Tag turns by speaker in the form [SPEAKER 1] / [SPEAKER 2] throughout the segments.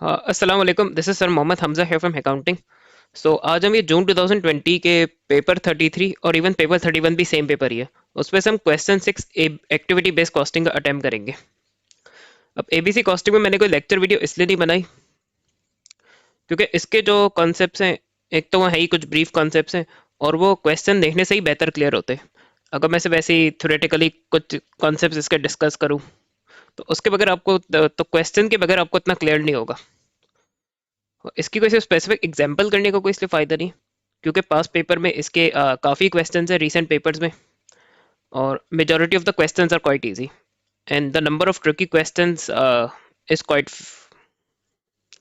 [SPEAKER 1] हाँ, अस्सलाम वालेकुम। This is sir Mohammad Hamza है फ्रॉम अकाउंटिंग। सो आज हम ये जून 2020 के पेपर 33 और इवन पेपर 31 भी सेम पेपर ही है। उसमें से हम क्वेश्चन 6 एक्टिविटी बेस्ड कॉस्टिंग का अटेम्प्ट करेंगे। अब एबीसी कॉस्टिंग में मैंने कोई लेक्चर वीडियो इसलिए नहीं बनाई क्योंकि इसके जो कॉन्सेप्ट्स हैं, एक तो वो है ही कुछ ब्रीफ कॉन्सेप्ट्स हैं, और वो क्वेश्चन देखने से ही बेहतर क्लियर होते हैं। अगर मैं सिर्फ ऐसे ही थ्योरेटिकली कुछ कॉन्सेप्ट्स इसके डिस्कस करूँ तो उसके बगैर आपको तो क्वेश्चन के बगैर आपको इतना क्लियर नहीं होगा। इसकी कोई स्पेसिफिक एग्जांपल करने का कोई इसलिए फ़ायदा नहीं, क्योंकि पास्ट पेपर में इसके काफ़ी क्वेश्चंस हैं रीसेंट पेपर्स में, और majority of the questions are quite easy and the number of tricky questions is quite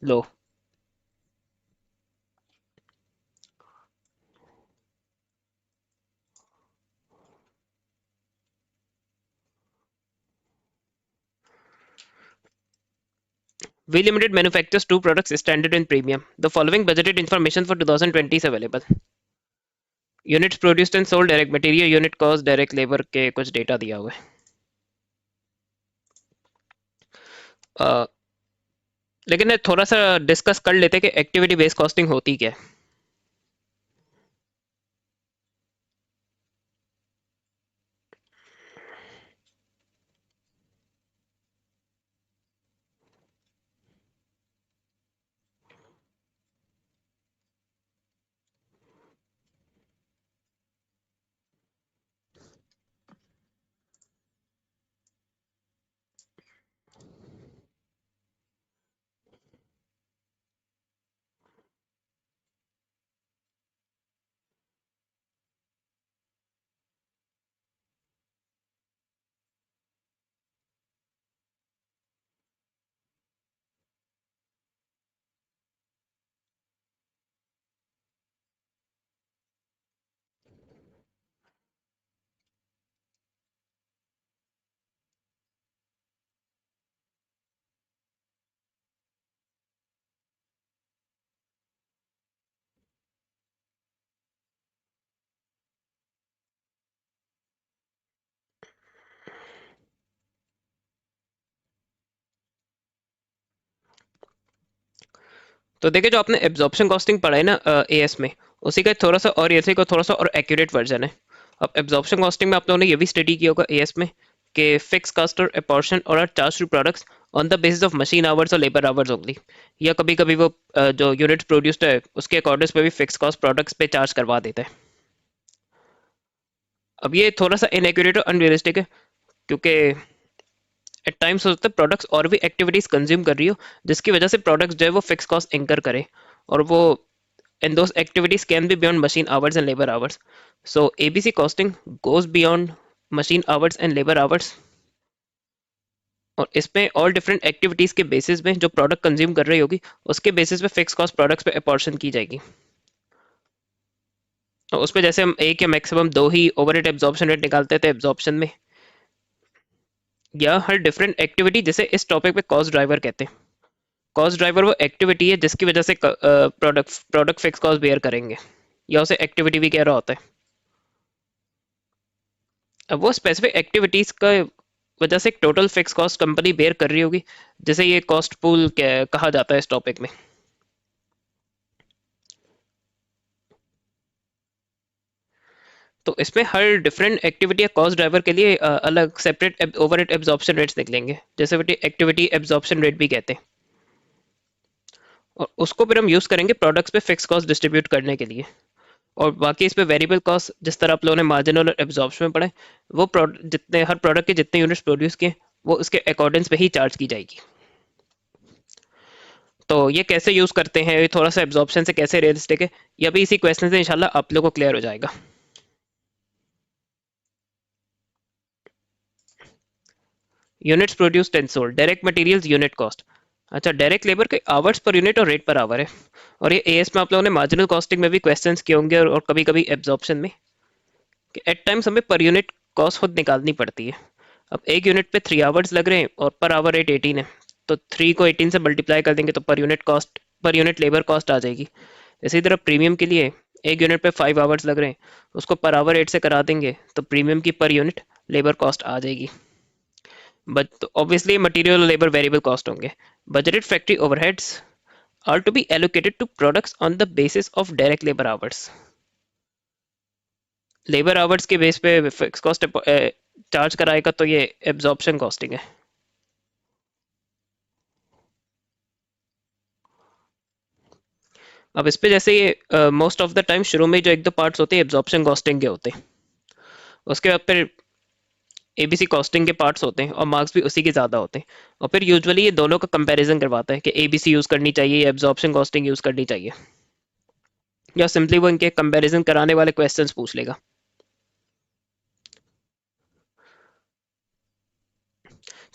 [SPEAKER 1] low. We limited manufactures two products standard and premium. The following budgeted information for 2020 is available. Units produced and sold, direct material, unit cost, direct labor के कुछ data दिया हुआ है। लेकिन थोड़ा सा discuss कर लेते हैं कि एक्टिविटी बेस्ड कॉस्टिंग होती क्या है। तो देखिए, जो आपने एब्जॉर्प्शन कॉस्टिंग पढ़ा है ना एएस में, उसी का थोड़ा सा और एएस का थोड़ा सा और एक्यूरेट वर्जन है। अब एब्जॉर्प्शन कॉस्टिंग में आप लोगों ने ये भी स्टडी किया होगा एएस में कि फिक्स कॉस्ट और अपॉर्शन और are charge to products on the basis of machine hours और लेबर आवर्स ओनली, या कभी कभी वो जो यूनिट प्रोड्यूस्ड है उसके अकॉर्डिंग पे भी फिक्स कॉस्ट प्रोडक्ट्स पे चार्ज करवा देता है। अब ये थोड़ा सा इनएक्यूरेट और अनरियलिस्टिक है, क्योंकि एट टाइम्स हो सकता है प्रोडक्ट्स और भी एक्टिविटीज कंज्यूम कर रही हो, जिसकी वजह से प्रोडक्ट्स जो है वो फिक्स कॉस्ट इंकर करे, और वो and those activities can be beyond machine hours and labor hours. So ABC costing goes beyond machine hours and labor hours, और इसमें ऑल डिफरेंट एक्टिविटीज के बेसिस में जो प्रोडक्ट कंज्यूम कर रही होगी उसके बेसिस पे फिक्स कॉस्ट प्रोडक्ट्स पे अपॉर्शन की जाएगी। और उस पे जैसे हम एक या मैक्सिमम दो ही ओवरहेड एब्जॉर्प्शन रेट निकालते थे एब्जॉर्प्शन में, या हर डिफरेंट एक्टिविटी, जिसे इस टॉपिक पे कॉस्ट ड्राइवर कहते हैं। कॉस्ट ड्राइवर वो एक्टिविटी है जिसकी वजह से product product fix cost bear करेंगे, या उसे एक्टिविटी भी कह रहा होता है। अब वो स्पेसिफिक एक्टिविटीज का वजह से एक total fix cost company bear कर रही होगी, जिसे ये कॉस्ट पूल कहा जाता है इस टॉपिक में। तो इसमें हर डिफरेंट एक्टिविटी या कॉस्ट ड्राइवर के लिए अलग सेपरेट ओवरहेड एब्जॉर्प्शन रेट्स निकलेंगे, जैसे एक्टिविटी एब्जॉर्प्शन रेट भी कहते हैं, और उसको फिर हम यूज करेंगे प्रोडक्ट्स पे फिक्स कॉस्ट डिस्ट्रीब्यूट करने के लिए। और बाकी इस पे वेरिएबल कॉस्ट, जिस तरह आप लोगों ने मार्जिनल और एब्जॉर्प्शन में पढ़ा है, वो जितने हर प्रोडक्ट के जितने यूनिट्स प्रोड्यूस किए वो उसके अकॉर्डिंग्स पे ही चार्ज की जाएगी। तो ये कैसे यूज करते हैं, ये थोड़ा सा एब्जॉर्प्शन से कैसे रियलिस्टिक है, ये भी इसी क्वेश्चन से इंशाल्लाह आप लोगों को क्लियर हो जाएगा। Units produced and sold, direct materials, unit cost. अच्छा, डायरेक्ट लेबर के आवर्स पर यूनिट और रेट पर आवर है। और ये एएस में आप लोगों ने मार्जिनल कॉस्टिंग में भी क्वेश्चंस किए होंगे, और कभी कभी एब्जॉर्प्शन में, कि एट टाइम्स हमें पर यूनिट कॉस्ट खुद निकालनी पड़ती है। अब एक यूनिट पे 3 आवर्स लग रहे हैं और पर आवर रेट 18 है, तो 3 को 18 से मल्टीप्लाई कर देंगे तो per unit cost, per unit labour cost आ जाएगी। इसी तरह प्रीमियम के लिए एक यूनिट पे 5 आवर्स लग रहे हैं, उसको पर आवर रेट से करा देंगे तो प्रीमियम की पर यूनिट लेबर कॉस्ट आ जाएगी। बट ऑब्वियसली मटेरियल और लेबर वेरिएबल कॉस्ट होंगे. Budgeted factory overheads are to be allocated to products on the basis of direct labour hours. Labour hours के बेस पे फिक्स कॉस्ट चार्ज कराएगा तो ये absorption costing है. अब इस पे जैसे ये मोस्ट ऑफ द टाइम शुरू में जो एक दो पार्ट्स होते हैं एब्जॉर्प्शन कॉस्टिंग के होते हैं. उसके बाद फिर एबीसी कॉस्टिंग के पार्ट्स होते हैं और मार्क्स भी उसी के ज़्यादा होते हैं. और फिर यूजुअली ये दोनों का कंपैरिजन करवाता है कि एबीसी यूज़ करनी चाहिए या एब्जॉर्प्शन कॉस्टिंग यूज़ करनी चाहिए, या सिंपली वो इनके कंपैरिजन कराने वाले क्वेश्चंस पूछ लेगा.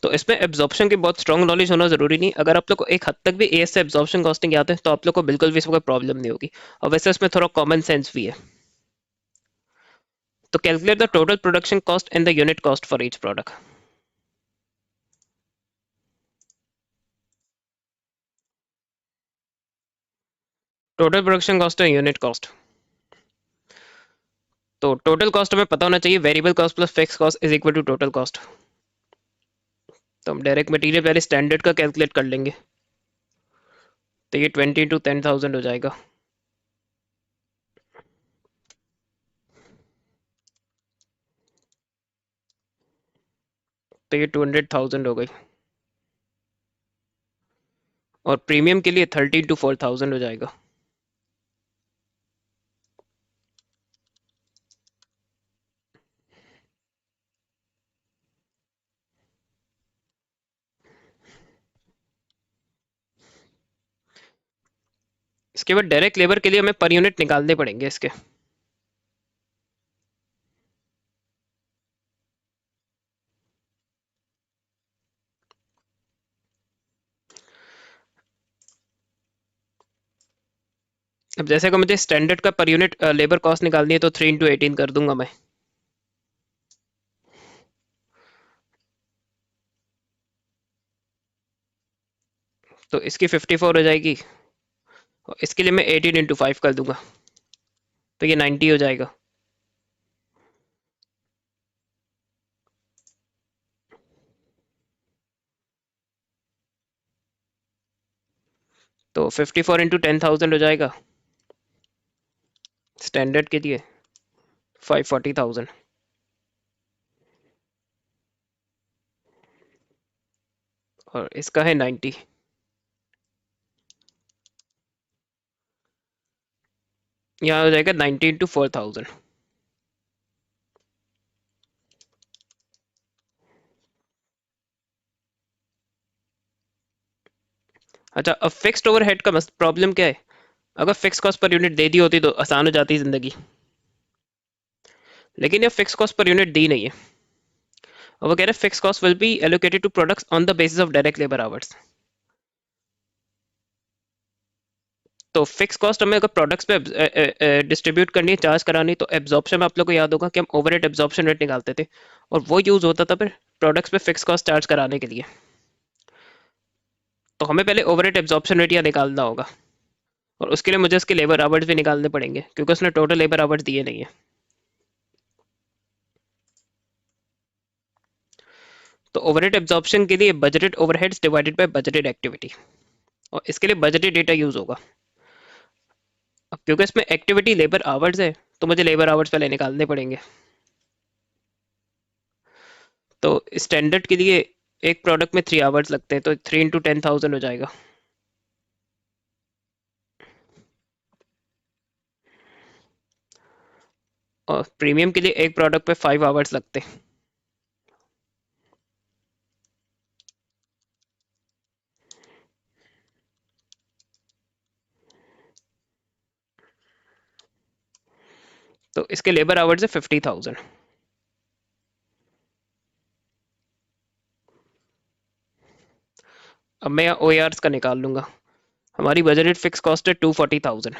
[SPEAKER 1] तो इसमें एब्जॉर्प्शन की बहुत स्ट्रॉन्ग नॉलेज होना जरूरी नहीं. अगर आप लोग को एक हद तक भी एएस से एब्जॉर्प्शन कॉस्टिंग याद है तो आप लोग को बिल्कुल भी इसमें कोई प्रॉब्लम नहीं होगी. और वैसे इसमें थोड़ा कॉमन सेंस भी है. तो calculate the total production cost and the unit cost for each product. Total production cost है यूनिट कॉस्ट. तो टोटल कॉस्ट हमें पता होना चाहिए variable cost plus fix cost is equal to total cost. तो हम डायरेक्ट मटेरियल पहले standard का कैलकुलेट कर लेंगे. तो ये 20 into 10,000 हो जाएगा. तो ये 200,000 हो गई. और प्रीमियम के लिए 30 into 4,000 हो जाएगा. इसके बाद डायरेक्ट लेबर के लिए हमें पर यूनिट निकालने पड़ेंगे इसके. अब जैसे कि मुझे स्टैंडर्ड का पर यूनिट लेबर कॉस्ट निकालनी है तो 3 into 18 कर दूंगा मैं. तो इसकी 54 हो जाएगी. और इसके लिए मैं 18 into 5 कर दूंगा. तो ये 90 हो जाएगा. तो 54 into 10,000 हो जाएगा स्टैंडर्ड के लिए. 540,000. और इसका है 90. यहाँ हो जाएगा 90 into 4,000. अच्छा, अब फिक्स्ड ओवरहेड का प्रॉब्लम क्या है. अगर फिक्स कॉस्ट पर यूनिट दे दी होती तो आसान हो जाती जिंदगी. लेकिन ये फिक्स कॉस्ट पर यूनिट दी नहीं है. और वो कह रहे हैं fix cost will be allocated to products on the basis of direct labour hours. तो फिक्स कॉस्ट हमें अगर प्रोडक्ट्स पे डिस्ट्रीब्यूट करनी है, चार्ज करानी, तो एब्जॉर्प्शन में आप लोग को याद होगा कि हम ओवरहेड एब्जॉर्प्शन रेट निकालते थे. और वो यूज होता था फिर प्रोडक्ट्स पे फिक्स कॉस्ट चार्ज कराने के लिए. तो हमें पहले ओवरहेड एब्जॉर्प्शन रेट या निकालना होगा. और उसके लिए मुझे उसके लेबर आवर्स भी निकालने पड़ेंगे क्योंकि उसने टोटल लेबर आवर्स दिए नहीं है. तो ओवरहेड एब्जॉर्प्शन के लिए budgeted overheads divided by budgeted activity. और इसके लिए बजटेड डेटा यूज होगा. अब क्योंकि इसमें एक्टिविटी लेबर आवर्स है तो मुझे लेबर आवर्स पहले निकालने पड़ेंगे. तो स्टैंडर्ड के लिए एक प्रोडक्ट में 3 आवर्स लगते हैं तो 3 into 10,000 हो जाएगा. और प्रीमियम के लिए एक प्रोडक्ट पे 5 आवर्स लगते हैं. तो इसके लेबर आवर्स है 50,000. अब मैं यहाँ ओ का निकाल लूंगा. हमारी बजटेड फिक्स कॉस्ट है 240,000.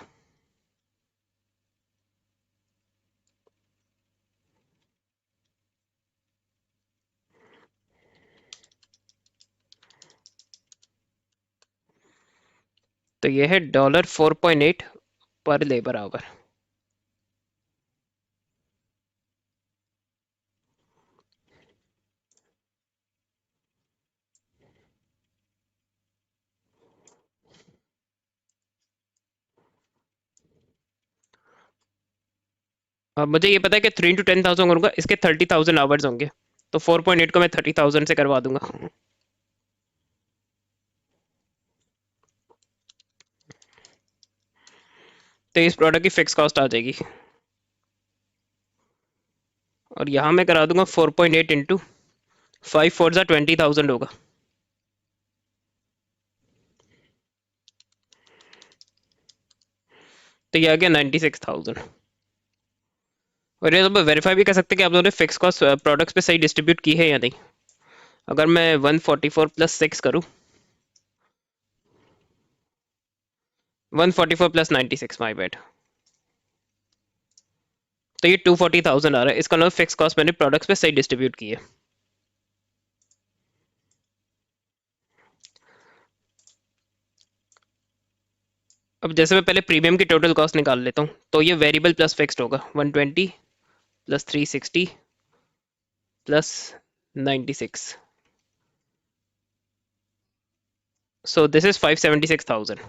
[SPEAKER 1] तो ये है $4.8 पर लेबर आवर. अब मुझे ये पता है कि 3 into 10,000 करूँगा, इसके 30,000 आवर्स होंगे, तो 4.8 को मैं 30,000 से करवा दूंगा। तो इस प्रोडक्ट की फिक्स कॉस्ट आ जाएगी, और यहाँ मैं करा दूंगा 4.8 इंटू 5 4 20,000 होगा। तो ये आ गया 96,000। और ये तो वेरीफाई भी कर सकते हैं कि आप लोगों ने फिक्स कॉस्ट प्रोडक्ट्स पे सही डिस्ट्रीब्यूट की है या नहीं। अगर मैं 144 + 6 करूँ, 144 + 96, माई बैड, तो ये 240,000 आ रहा है। इसका मतलब फिक्स कॉस्ट मैंने प्रोडक्ट्स पे सही डिस्ट्रीब्यूट की है। अब जैसे मैं पहले प्रीमियम की टोटल कॉस्ट निकाल लेता हूँ, तो ये वेरिएबल प्लस फिक्स्ड होगा, 120 + 360 + 96, सो दिस इज 576,000।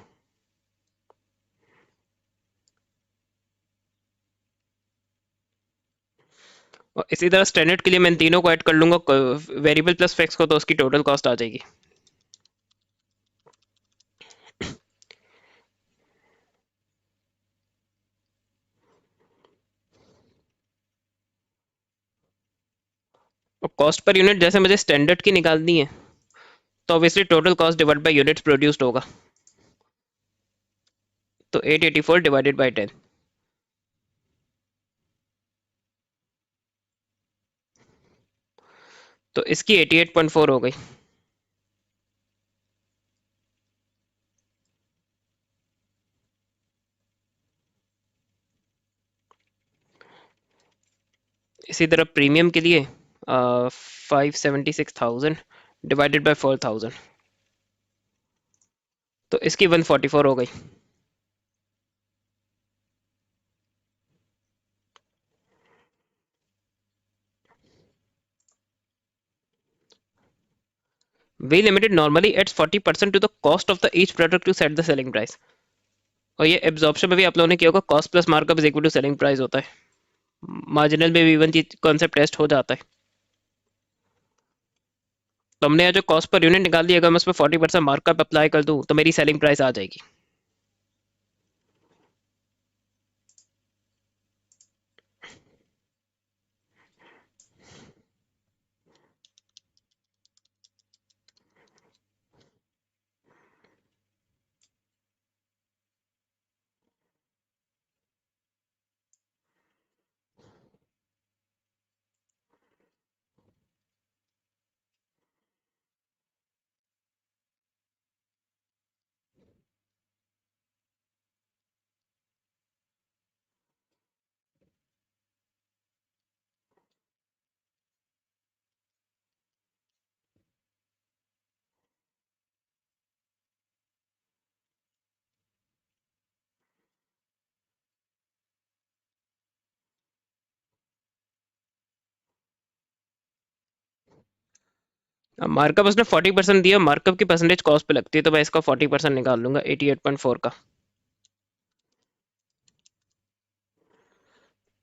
[SPEAKER 1] और इसी तरह स्टैंडर्ड के लिए मैं इन तीनों को ऐड कर लूंगा, वेरिएबल प्लस फिक्स को, तो उसकी टोटल कॉस्ट आ जाएगी। और कॉस्ट पर यूनिट जैसे मुझे स्टैंडर्ड की निकालनी है, तो obviously total cost divide by units produced होगा, तो 884 डिवाइडेड बाय 10, तो इसकी 88.4 हो गई। इसी तरह प्रीमियम के लिए 576,000 डिवाइडेड बाय 4,000, तो इसकी 144 हो गई। We limited normally adds 40% to the cost of the each product to set the selling price. और ये एब्जॉर्प्शन में भी आप लोगों ने किया होगा, cost plus markup is equal to selling price होता है। मार्जिनल में भी इवन चीज कॉन्सेप्ट टेस्ट हो जाता है। तो हमने यहाँ जो कॉस्ट पर यूनिट निकाल दी, अगर मैं उसमें 40% मार्कअप अप्लाई कर दूं, तो मेरी सेलिंग प्राइस आ जाएगी। अब मार्कअप उसने 40% दिया, मार्कअप की परसेंटेज कॉस्ट पे लगती है, तो मैं इसका 40% निकाल लूंगा 88.4 का।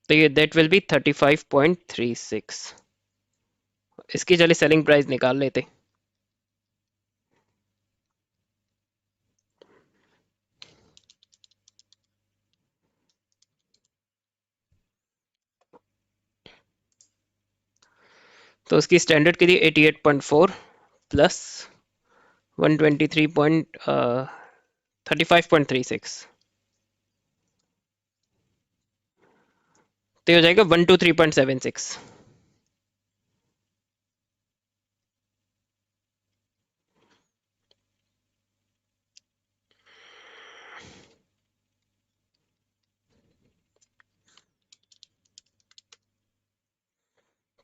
[SPEAKER 1] तो ये दैट विल बी 35.36। इसकी चलिए सेलिंग प्राइस निकाल लेते। तो उसकी स्टैंडर्ड के लिए 88.4 प्लस 123.35.36, तो ये हो जाएगा 123.76।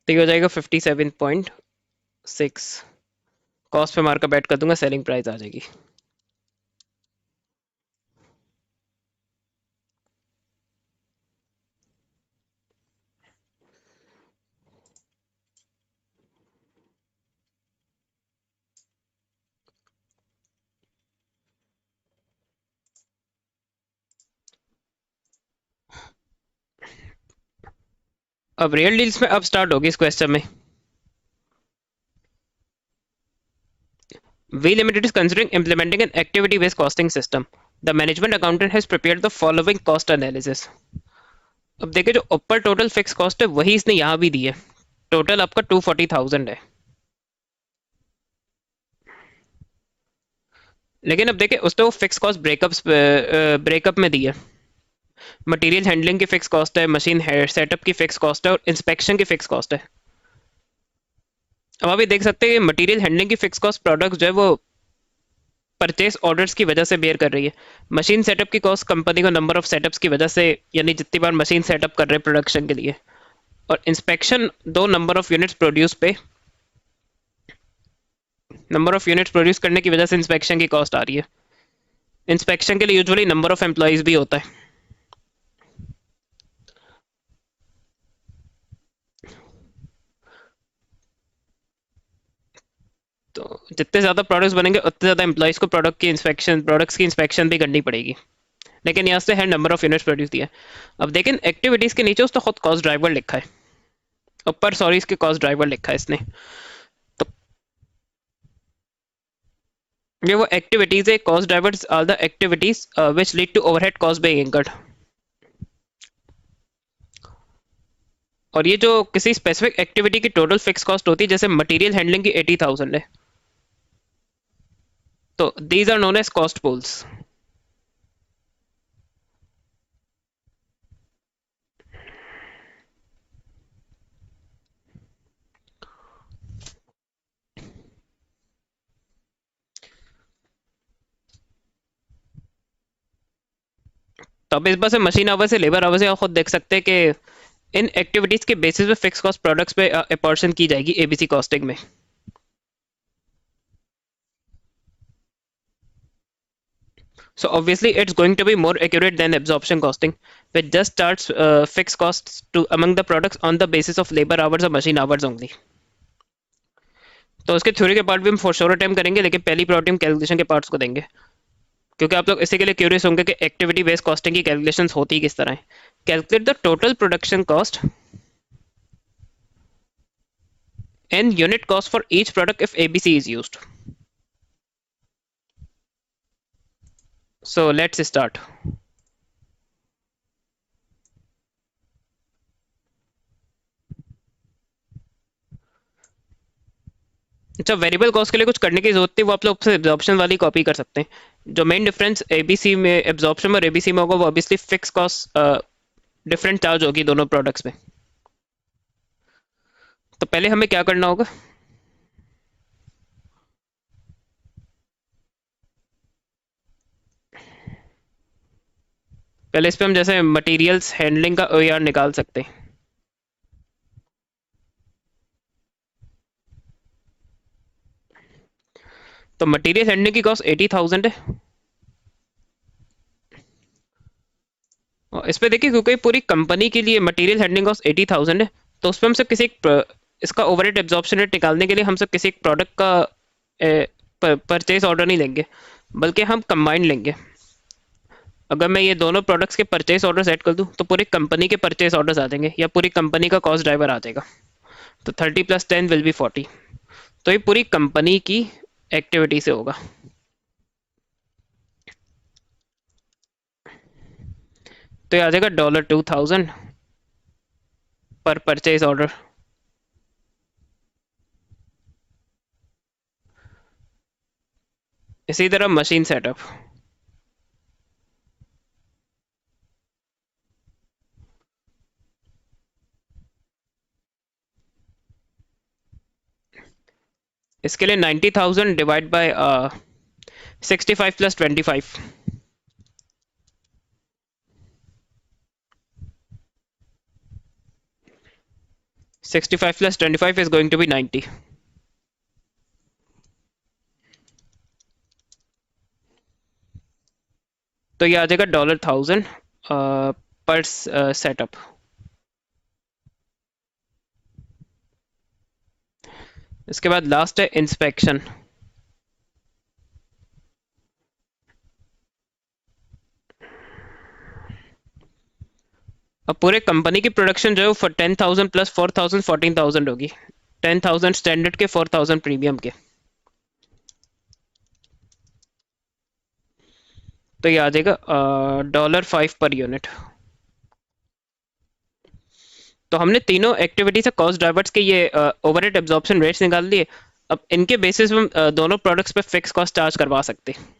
[SPEAKER 1] तो ये हो जाएगा 57.6। कॉस्ट पे मार्कअप ऐड कर दूंगा, सेलिंग प्राइस आ जाएगी। अब रियल डील्स में अब स्टार्ट होगी इस क्वेश्चन में. V Limited is considering implementing an activity-based costing system. The management accountant has prepared the following cost analysis. अब देखिए जो ऊपर टोटल फिक्स कॉस्ट है वही इसने यहाँ भी दी है. टोटल आपका 240,000 है. लेकिन अब देखिए उसने वो फिक्स कॉस्ट ब्रेकअप में दी है. मटेरियल हैंडलिंग की फिक्स कॉस्ट है, मशीन सेटअप की फिक्स कॉस्ट है और इंस्पेक्शन की फिक्स कॉस्ट है. अब आप ये देख सकते हैं कि मटेरियल हैंडलिंग की फिक्स कॉस्ट प्रोडक्ट जो है वो परचेस ऑर्डर्स की वजह से बेयर कर रही है. मशीन सेटअप की कॉस्ट कंपनी को नंबर ऑफ सेटअप्स की वजह से, यानी जितनी बार मशीन सेटअप कर रहे हैं प्रोडक्शन के लिए. और इंस्पेक्शन दो नंबर ऑफ यूनिट्स प्रोड्यूस पे, नंबर ऑफ यूनिट्स प्रोड्यूस करने की वजह से इंस्पेक्शन की कॉस्ट आ रही है. इंस्पेक्शन के लिए यूजुअली नंबर ऑफ एम्प्लॉयज भी होता है. तो जितने ज़्यादा प्रोडक्ट्स बनेंगे उतने ज़्यादा एम्प्लॉयज़ को प्रोडक्ट्स की इंस्पेक्शन भी करनी पड़ेगी. लेकिन यहाँ से है नंबर ऑफ यूनिट्स प्रोड्यूस दिया है. अब देखें एक्टिविटीज़ के नीचे उसका खुद कॉस्ट ड्राइवर लिखा है. ऊपर सॉरी इसके कॉस्ट ड्राइवर लिखा है इसने. तो ये वो एक्टिविटीज़ है. Cost drivers are the activities which lead to overhead cost being incurred. और ये जो किसी स्पेसिफिक एक्टिविटी की टोटल फिक्स कॉस्ट होती है, जैसे मटेरियल हैंडलिंग की 80,000 है, तो these are known as cost pools. तो अब इस बार से मशीन आवर से लेबर आवर से आप खुद देख सकते हैं कि इन एक्टिविटीज के बेसिस पे फिक्स कॉस्ट प्रोडक्ट्स पे अपॉर्शन की जाएगी एबीसी कॉस्टिंग में. So obviously it's going to be more accurate than absorption costing, which just starts fixed costs to among the products on the basis of labor hours or machine hours only. तो उसके theory के part भी हम for sure attempt करेंगे, लेकिन पहली priority हम calculation के पार्ट्स को देंगे. क्योंकि आप लोग इसी के लिए क्यूरियस होंगे कि एक्टिविटी बेस्ड कॉस्टिंग की कैलकुलेशंस होती किस तरह है. Calculate the total production cost and unit cost for each product if ABC is used. So let's start. अच्छा, वेरिएबल कॉस्ट के लिए कुछ करने की जरूरत थी, वो आप लोग एब्जॉर्प्शन वाली कॉपी कर सकते हैं. जो मेन डिफरेंस एबीसी में एब्जॉर्प्शन और एबीसी में होगा वो obviously fix cost different charge होगी दोनों प्रोडक्ट्स में. तो पहले हमें क्या करना होगा, पहले इस पे हम जैसे मटेरियल्स हैंडलिंग का ओआर निकाल सकते हैं. तो मटेरियल हैंडलिंग की कॉस्ट 80,000 है. और इस पे देखिए क्योंकि पूरी कंपनी के लिए मटेरियल हैंडलिंग कॉस्ट 80,000 है, तो उस पर हम सब किसी इसका ओवरहेड एब्जॉर्प्शन रेट निकालने के लिए हम सब किसी एक प्रोडक्ट का परचेज ऑर्डर नहीं लेंगे, बल्कि हम कंबाइंड लेंगे. अगर मैं ये दोनों प्रोडक्ट्स के परचेज ऑर्डर सेट कर दूं तो पूरी कंपनी के परचेज ऑर्डर्स आ जाएंगे या पूरी कंपनी का कॉस्ट ड्राइवर आ जाएगा. तो 30 + 10 विल बी 40. तो ये पूरी कंपनी की एक्टिविटी से होगा. तो ये आ जाएगा $2,000 पर परचेज ऑर्डर. इसी तरह मशीन सेटअप, इसके लिए 90,000 divide by 65 + 25. 65 + 25 is going to be 90. तो ये आ जाएगा $1,000 पर सेटअप. इसके बाद लास्ट है इंस्पेक्शन. अब पूरे कंपनी की प्रोडक्शन जो है वो 10,000 प्लस 4,000 14,000 होगी। 10,000 स्टैंडर्ड के, 4,000 प्रीमियम के। तो ये आ जाएगा $5 पर यूनिट। तो हमने तीनों एक्टिविटी से कॉस्ट ड्राइवर्स के ये ओवरहेड एब्जॉर्प्शन रेट्स निकाल लिए। अब इनके बेसिस पे हम दोनों प्रोडक्ट्स पे फिक्स कॉस्ट चार्ज करवा सकते हैं।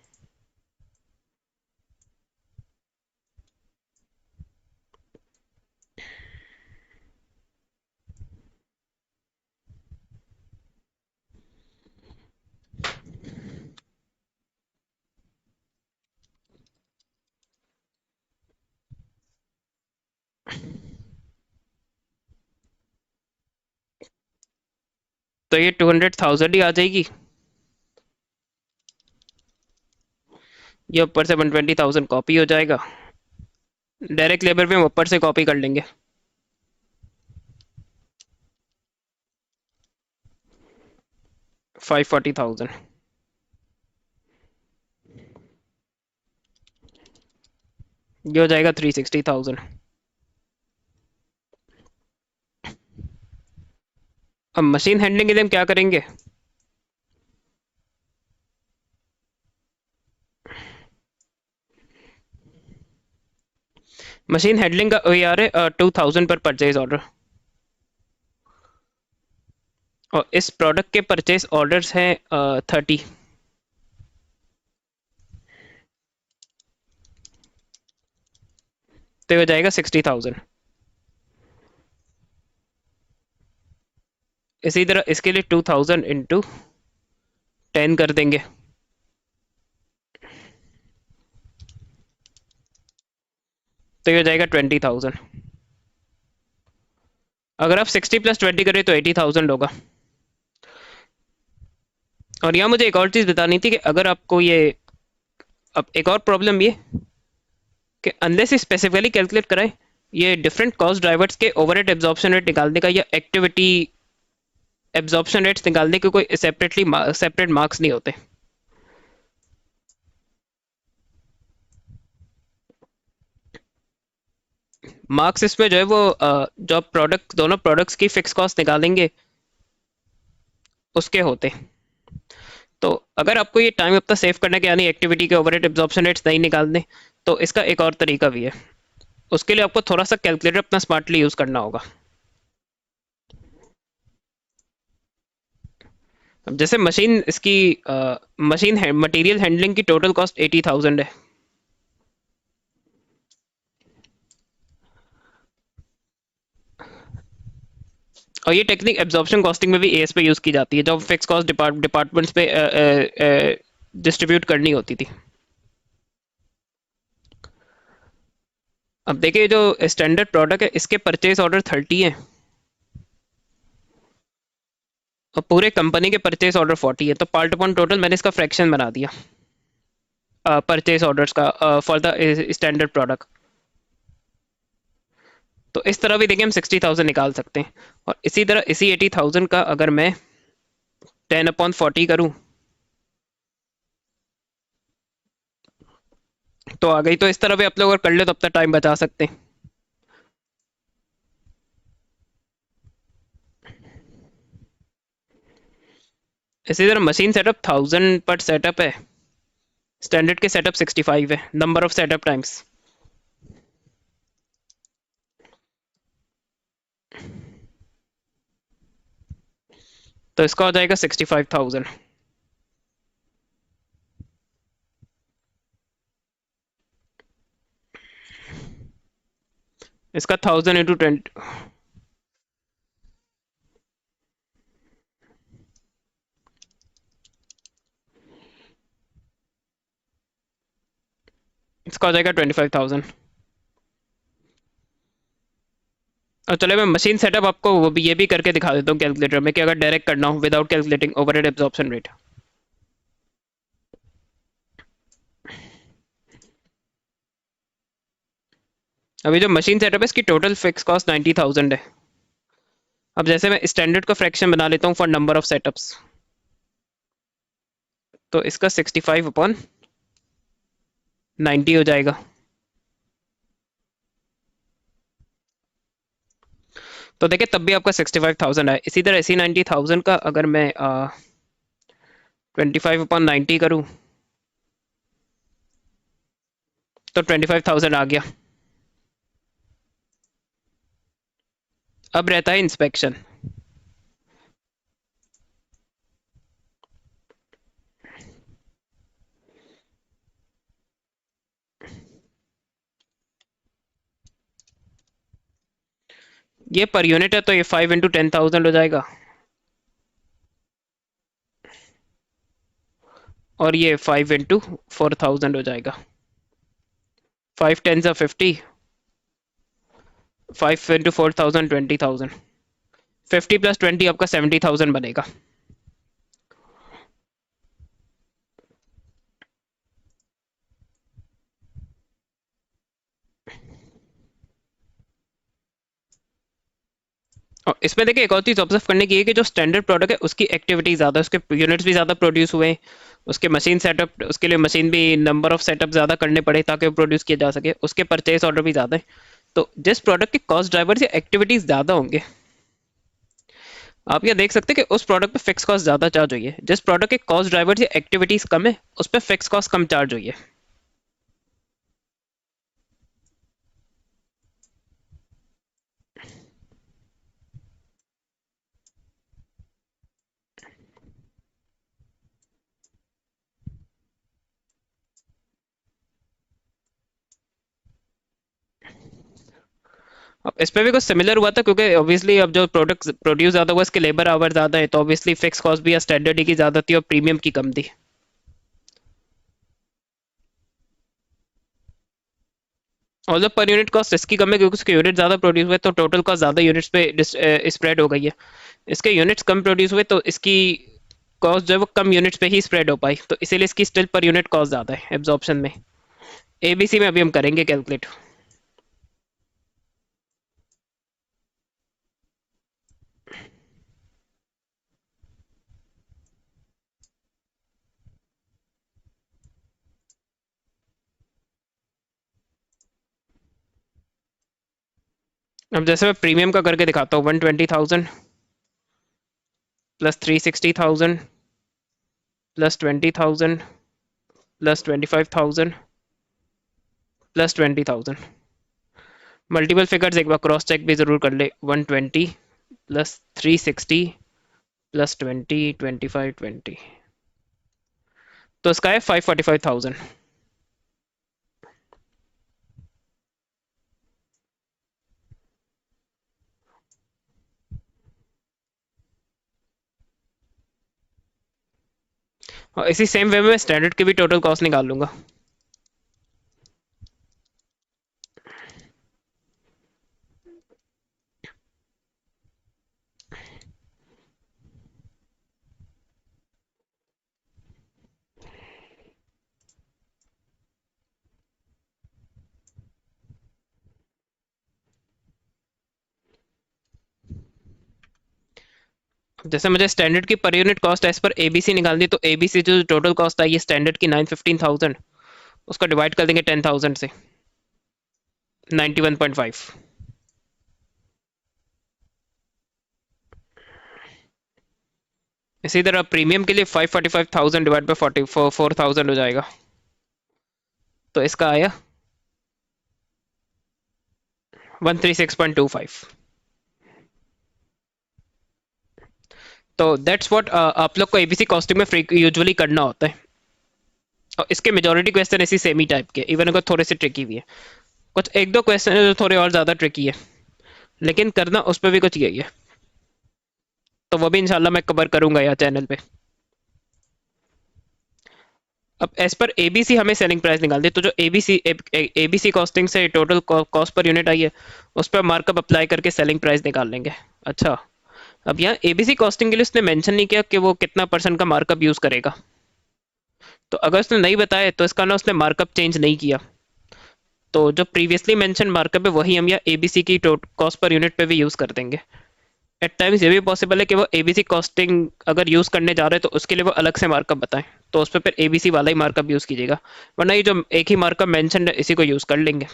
[SPEAKER 1] तो ये 200,000 ही आ जाएगी। ये ऊपर से 120,000 कॉपी हो जाएगा। डायरेक्ट लेबर पे हम ऊपर से कॉपी कर लेंगे। 540,000। ये हो जाएगा 360,000। अब मशीन हैंडलिंग के लिए हम क्या करेंगे? मशीन हैंडलिंग का OER है 2,000 पर परचेज ऑर्डर। और इस प्रोडक्ट के परचेज ऑर्डर्स हैं 30। तो ये हो जाएगा 60,000। इसी तरह इसके लिए 2,000 इंटू 10 कर देंगे। तो ये हो जाएगा 20,000। अगर आप 60 प्लस 20 करें तो 80,000 होगा। और यहाँ मुझे एक और चीज़ बतानी थी कि अगर आपको ये, अब एक और प्रॉब्लम ये कि अनलेस ही स्पेसिफिकली कैलकुलेट कराएं, ये डिफरेंट कॉस्ट ड्राइवर्स के ओवरहेड एब्जॉर्प्शन रेट निकालने का या एक्टिविटी एब्जॉर्प्शन रेट्स निकालने के कोई सेपरेट मार्क्स नहीं होते। मार्क्स इसमें जो है वो जो प्रोडक्ट, दोनों प्रोडक्ट्स की फिक्स कॉस्ट निकालेंगे उसके होते। तो अगर आपको ये टाइम अपना सेव करना है कि यानी एक्टिविटी के ओवरहेड एब्जॉर्प्शन रेट्स नहीं निकालने, तो इसका एक और तरीका भी है। उसके लिए आपको थोड़ा सा कैलकुलेटर अपना स्मार्टली यूज करना होगा। अब जैसे मशीन इसकी मशीन है, मटेरियल हैंडलिंग की टोटल कॉस्ट 80,000 है। और ये टेक्निक एब्जॉर्प्शन कॉस्टिंग में भी एएस पे यूज की जाती है, जब फिक्स कॉस्ट डिपार्टमेंट्स पे डिस्ट्रीब्यूट करनी होती थी। अब देखिए जो स्टैंडर्ड प्रोडक्ट है इसके परचेज ऑर्डर 30 है और पूरे कंपनी के परचेज ऑर्डर 40 है। तो पार्ट अपॉन टोटल मैंने इसका फ्रैक्शन बना दिया परचेज ऑर्डर्स का फॉर द स्टैंडर्ड प्रोडक्ट। तो इस तरह भी देखिए हम 60,000 निकाल सकते हैं। और इसी तरह इसी 80,000 का अगर मैं 10/40 करूं तो आ गई। तो इस तरह भी आप लोग अगर कर ले तो अपना टाइम बचा सकते हैं। इसी तरह मशीन सेटअप 1,000 पर सेटअप है, स्टैंडर्ड के सेटअप 65 है, नंबर ऑफ सेटअप टाइम्स। तो इसका हो जाएगा 65,000। इसका 1,000 × 20। इसका हो जाएगा 25,000। और चलो मैं मशीन सेटअप आपको वो भी ये भी करके दिखा देता हूँ कैलकुलेटर में, कि अगर डायरेक्ट करना हो without calculating overhead absorption rate. अभी जो मशीन सेटअप है इसकी टोटल फिक्स कॉस्ट 90,000 है। अब जैसे मैं स्टैंडर्ड का फ्रैक्शन बना लेता हूँ फॉर नंबर ऑफ सेटअप्स, तो इसका 65/90 हो जाएगा। तो देखिए तब भी आपका 65,000 है। इसी तरह इसी 90,000 का अगर मैं 25/90 करूँ तो 25,000 आ गया। अब रहता है इंस्पेक्शन। ये पर यूनिट है तो ये 5 × 10,000 हो जाएगा, और ये 5 × 4,000 हो जाएगा। 5 × 10 = 50, 5 × 4,000 20,000, 50 + 20 आपका 70,000 बनेगा। और इसमें देखिए एक और चीज़ ऑब्जर्व करने की है कि जो स्टैंडर्ड प्रोडक्ट है उसकी एक्टिविटी ज़्यादा है, उसके यूनिट्स भी ज़्यादा प्रोड्यूस हुए हैं, उसके मशीन सेटअप, उसके लिए मशीन भी नंबर ऑफ सेटअप ज़्यादा करने पड़े ताकि वो प्रोड्यूस किया जा सके, उसके परचेज ऑर्डर भी ज़्यादा है। तो जिस प्रोडक्ट के कॉस्ट ड्राइवर्स या एक्टिविटीज़ ज़्यादा होंगे, आप यह देख सकते हैं कि उस प्रोडक्ट पे फिक्स कॉस्ट ज़्यादा चार्ज हुई है। जिस प्रोडक्ट के कॉस्ट ड्राइवर्स या एक्टिविटीज़ कम है उस पर फिक्स कॉस्ट कम चार्ज हुई है। अब इस पे भी कुछ सिमिलर हुआ था, क्योंकि ऑब्वियसली अब जो प्रोडक्ट प्रोड्यूस ज़्यादा हुआ इसके लेबर आवर ज़्यादा है, तो ऑब्वियसली फिक्स कॉस्ट भी या स्टैंडर्ड की ज़्यादा थी और प्रीमियम की कम थी। और जब पर यूनिट कॉस्ट इसकी कम है क्योंकि उसके यूनिट ज़्यादा प्रोड्यूस हुए तो टोटल कॉस्ट ज़्यादा यूनिट्स पे स्प्रेड हो गई है। इसके यूनिट्स कम प्रोड्यूस हुए तो इसकी कॉस्ट जो है वो कम यूनिट्स पे ही स्प्रेड हो पाई, तो इसीलिए इसकी स्टिल पर यूनिट कॉस्ट ज़्यादा है एब्जॉर्प्शन में। एबीसी में अभी हम करेंगे कैलकुलेट। अब जैसे मैं प्रीमियम का करके दिखाता हूँ, 120,000 +360,000 +20,000 +25,000 +20,000। मल्टीपल फिगर्स एक बार क्रॉस चेक भी जरूर कर ले। 120 +360 +20 25 20, तो इसका है 545,000। और इसी सेम वे में स्टैंडर्ड की भी टोटल कॉस्ट निकाल लूंगा। जैसे मुझे स्टैंडर्ड की per unit cost as per ABC निकालनी, तो एबीसी जो टोटल कॉस्ट आई है स्टैंडर्ड की 915,000, उसको डिवाइड कर देंगे 10,000 से, 91.5। इसी तरह प्रीमियम के लिए 545,000 डिवाइड बाई 4,000 हो जाएगा, तो इसका आया 136.25। तो दैट्स व्हाट आप लोग को एबीसी कॉस्टिंग में यूजुअली करना होता है। और इसके मेजोरिटी क्वेश्चन ऐसी सेमी टाइप के, इवन अगर थोड़े से ट्रिकी भी है, कुछ एक दो क्वेश्चन है जो थोड़े और ज़्यादा ट्रिकी है, लेकिन करना उस पर भी कुछ यही है। तो वो भी इंशाल्लाह मैं कवर करूंगा यहाँ चैनल पे। अब एज पर एबीसी हमें सेलिंग प्राइस निकाल दी, तो जो एबीसी कॉस्टिंग से टोटल कॉस्ट पर यूनिट आई है उस पर मार्कअप अप्लाई करके सेलिंग प्राइस निकाल लेंगे। अच्छा, अब यहाँ एबीसी कॉस्टिंग के लिए उसने मेंशन नहीं किया कि वो कितना परसेंट का मार्कअप यूज करेगा, तो अगर उसने नहीं बताया तो इसका ना उसने मार्कअप चेंज नहीं किया, तो जो प्रीवियसली मेंशन मार्कअप है वही हम यहाँ एबीसी की कॉस्ट पर यूनिट पे भी यूज कर देंगे। एट टाइम्स ये भी पॉसिबल है कि वो एबीसी कॉस्टिंग अगर यूज करने जा रहे हैं तो उसके लिए वो अलग से मार्कअप बताएं, तो उस पर फिर एबीसी वाला ही मार्कअप यूज कीजिएगा, वरना ये जो एक ही मार्कअप मेंशन है इसी को यूज कर लेंगे।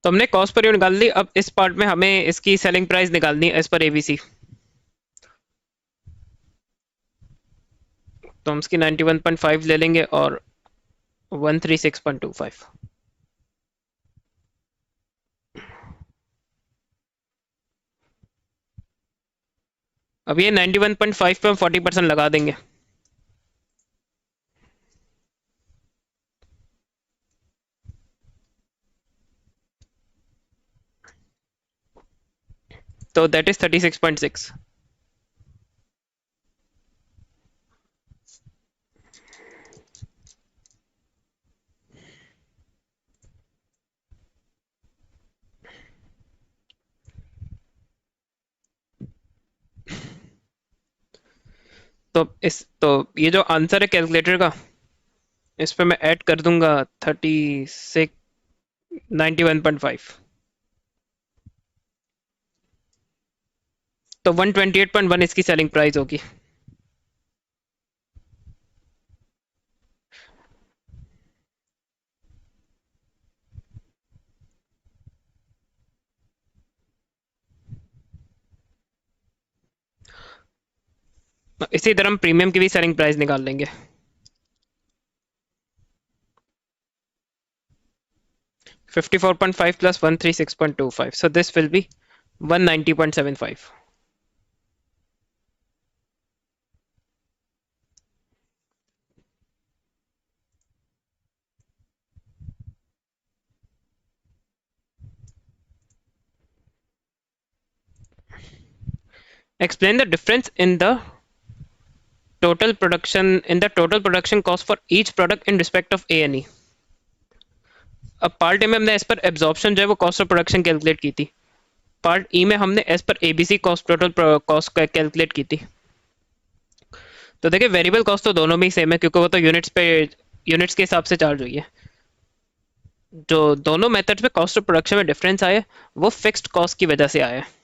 [SPEAKER 1] तो हमने कॉस्ट पर यूनिट निकाल ली। अब इस पार्ट में हमें इसकी सेलिंग प्राइस निकालनी है एज पर एबीसी। तो हम इसकी 91.5 ले लेंगे और 136.25। अब ये 91.5 पे हम 40% लगा देंगे। तो दैट इज 36.6। तो ये जो आंसर है कैलकुलेटर का, इस पे मैं ऐड कर दूंगा 91.5। तो 128.1 इसकी सेलिंग प्राइस होगी। इसी तरह हम प्रीमियम की भी सेलिंग प्राइस निकाल लेंगे। 54.5 plus 136.25, so this will be 190.75। Explain the difference in the total production cost for each product in respect of A and E। अब पार्ट ए में हमने एज पर एब्जॉर्प्शन जो है वो कॉस्ट ऑफ प्रोडक्शन कैलकुलेट की थी। पार्ट ई में हमने as per ABC cost total cost calculate की थी। तो देखिए वेरिएबल कॉस्ट तो दोनों में ही सेम है क्योंकि वो तो यूनिट्स के हिसाब से चार्ज हुई है। जो दोनों मेथड्स में कॉस्ट ऑफ प्रोडक्शन में डिफरेंस आया वो फिक्स्ड कॉस्ट की वजह से आया है।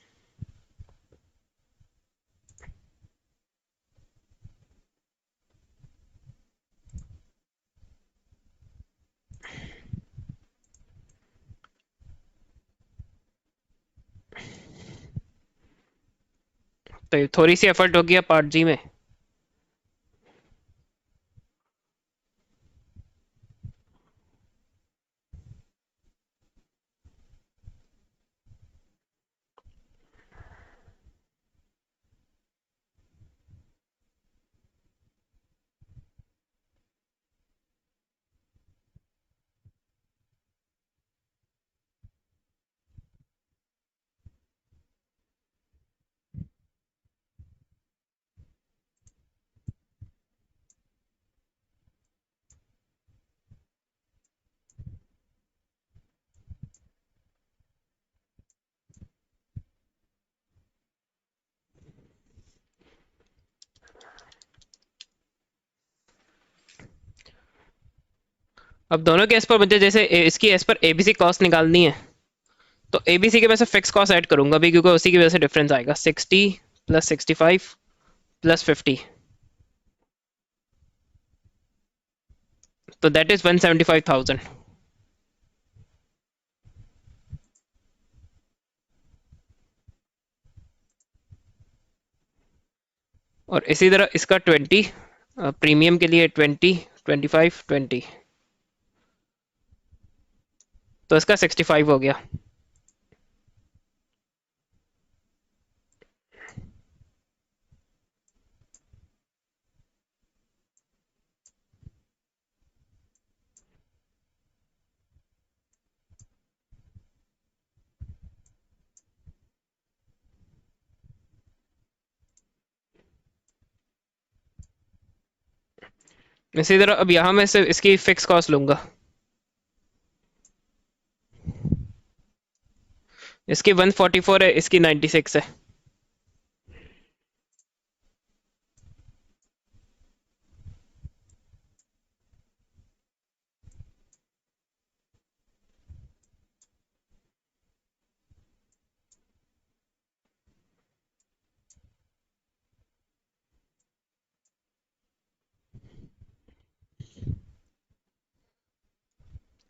[SPEAKER 1] तो ये थोड़ी सी एफर्ट हो गया पार्ट जी में। अब दोनों केस पर मुझे जैसे इसकी एज पर एबीसी कॉस्ट निकालनी है। तो एबीसी के मैं से फिक्स कॉस्ट ऐड करूंगा भी क्योंकि उसी की वजह से डिफरेंस आएगा। 60 प्लस 65 प्लस 50, तो दैट इज 175,000। और इसी तरह इसका 20 प्रीमियम के लिए 20 25 20, तो इसका 65 हो गया। इसी तरह अब यहाँ मैं से इसकी फिक्स कॉस्ट लूंगा। इसकी 144 है, इसकी 96 है।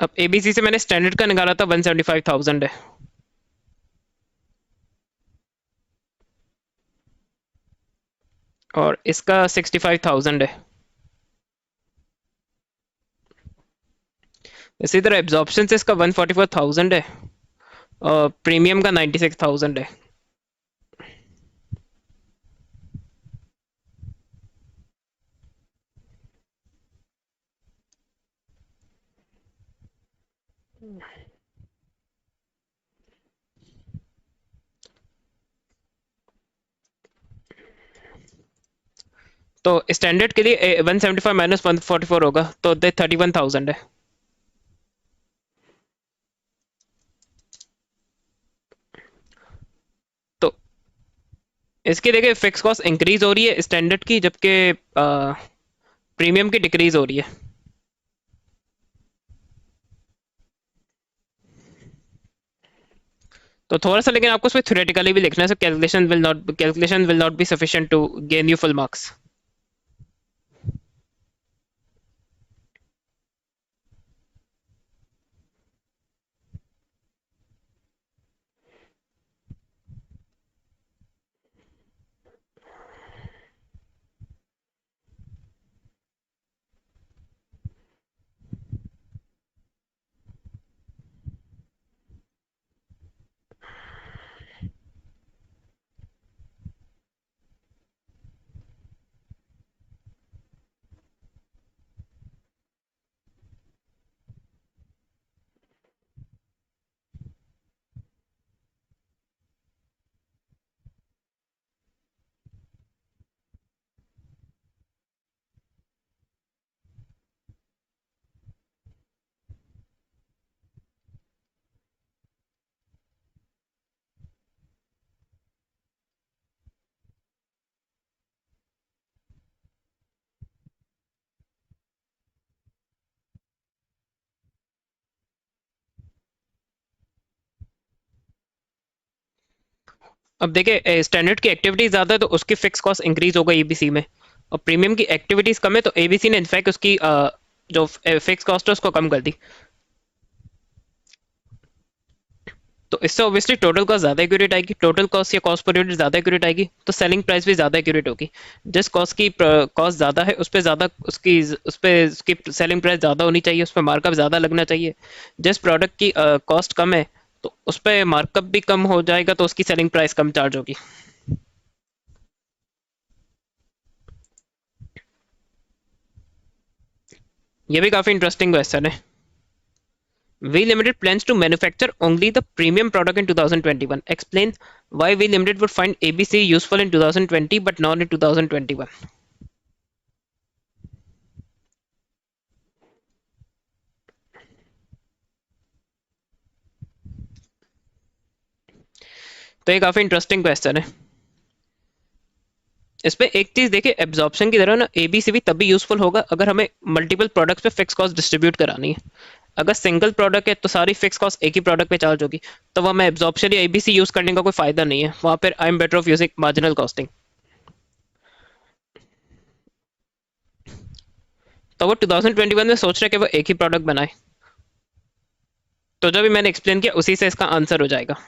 [SPEAKER 1] अब एबीसी से मैंने स्टैंडर्ड का निकाला था 175,000 है। और इसका 65,000 है। इसी तरह एब्जॉर्प्शन से इसका 144,000 है। और प्रीमियम का 96,000 है। तो स्टैंडर्ड के लिए 175 माइनस 144 होगा तो 31,000 है। तो इसकी देखिए फिक्स कॉस्ट इंक्रीज हो रही है स्टैंडर्ड की, जबकि प्रीमियम की डिक्रीज हो रही है। तो थोड़ा सा लेकिन आपको उसमें थ्योरेटिकली भी लिखना है, so calculation will not be sufficient to gain you full marks. अब देखिए स्टैंडर्ड की एक्टिविटी ज्यादा है तो उसकी फिक्स कॉस्ट इंक्रीज होगा एबीसी में। और प्रीमियम की एक्टिविटीज कम है तो एबीसी ने इनफैक्ट उसकी जो फिक्स कॉस्ट है उसको कम कर दी। तो इससे ऑब्वियसली टोटल कॉस्ट ज्यादा एक्यूरेट आएगी, टोटल कॉस्ट या कॉस्ट पर यूनिट ज्यादा एक्यूरेट आएगी, तो सेलिंग प्राइस भी ज्यादा एक्यूरेट होगी। जिस कॉस्ट की कॉस्ट ज्यादा है उस पे उसकी सेलिंग प्राइस ज्यादा होनी चाहिए, उस पर मार्कअप ज्यादा लगना चाहिए। जिस प्रोडक्ट की कॉस्ट कम है तो उस पर मार्कअप भी कम हो जाएगा तो उसकी सेलिंग प्राइस कम चार्ज होगी। ये भी काफी इंटरेस्टिंग क्वेश्चन है। V Limited plans to manufacture only the premium product in 2021. Explain why V Limited would find ABC useful in 2020 but not in 2021. तो ये काफी इंटरेस्टिंग क्वेश्चन है। इसमें एक चीज देखिए, एब्जॉर्प्शन की तरह ना एबीसी भी तभी यूजफुल होगा अगर हमें मल्टीपल प्रोडक्ट्स पे फिक्स कॉस्ट डिस्ट्रीब्यूट करानी है। अगर सिंगल प्रोडक्ट है तो सारी फिक्स कॉस्ट एक ही प्रोडक्ट पे चार्ज होगी, तो वह हमें एब्जॉर्प्शन या एबीसी यूज करने का कोई फायदा नहीं है, वहां पर I am better of using marginal costing. तो वो 2021 में सोच रहे कि वो एक ही प्रोडक्ट बनाए। तो जो भी मैंने एक्सप्लेन किया उसी से इसका आंसर हो जाएगा।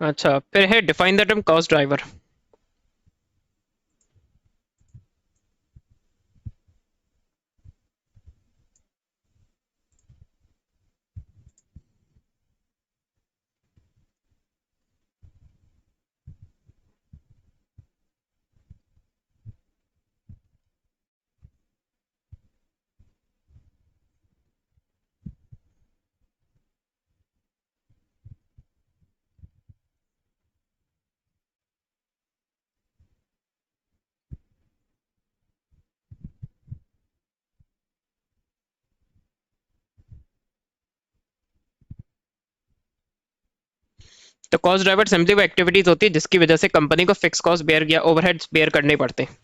[SPEAKER 1] अच्छा, फिर है define the term cost driver. तो कॉस्ट ड्राइवर सिंपली वो एक्टिविटीज होती है जिसकी वजह से कंपनी को फिक्स कॉस्ट बेयर या ओवरहेड्स बेयर करने पड़ते हैं।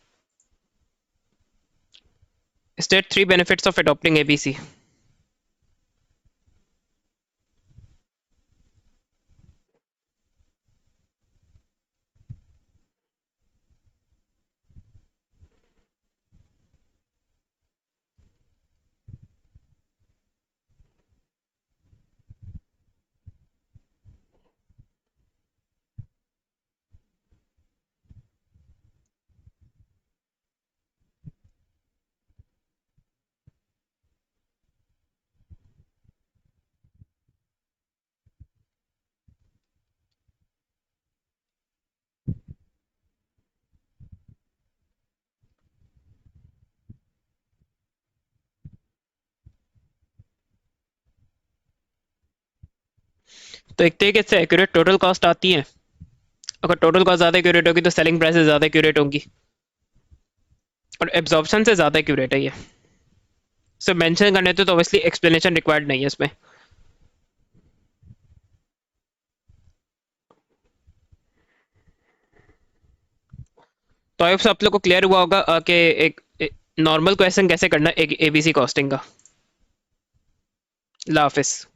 [SPEAKER 1] State three benefits of adopting ABC. तो एक तरीके से एक्यूरेट टोटल कॉस्ट आती है। अगर टोटल कॉस्ट ज़्यादा एक्यूरेट होगी तो सेलिंग प्राइसेस ज़्यादा एक्यूरेट होंगी, और एब्जॉर्प्शन से ज़्यादा एक्यूरेट है ये। सिर्फ मेंशन करने तो ऑब्वियसली एक्सप्लेनेशन रिक्वायर्ड नहीं है इसमें। तो आई होप आप लोग को क्लियर हुआ होगा कि एक नॉर्मल क्वेश्चन कैसे करना है एक एबीसी कॉस्टिंग का। अल्लाह हाफिज़।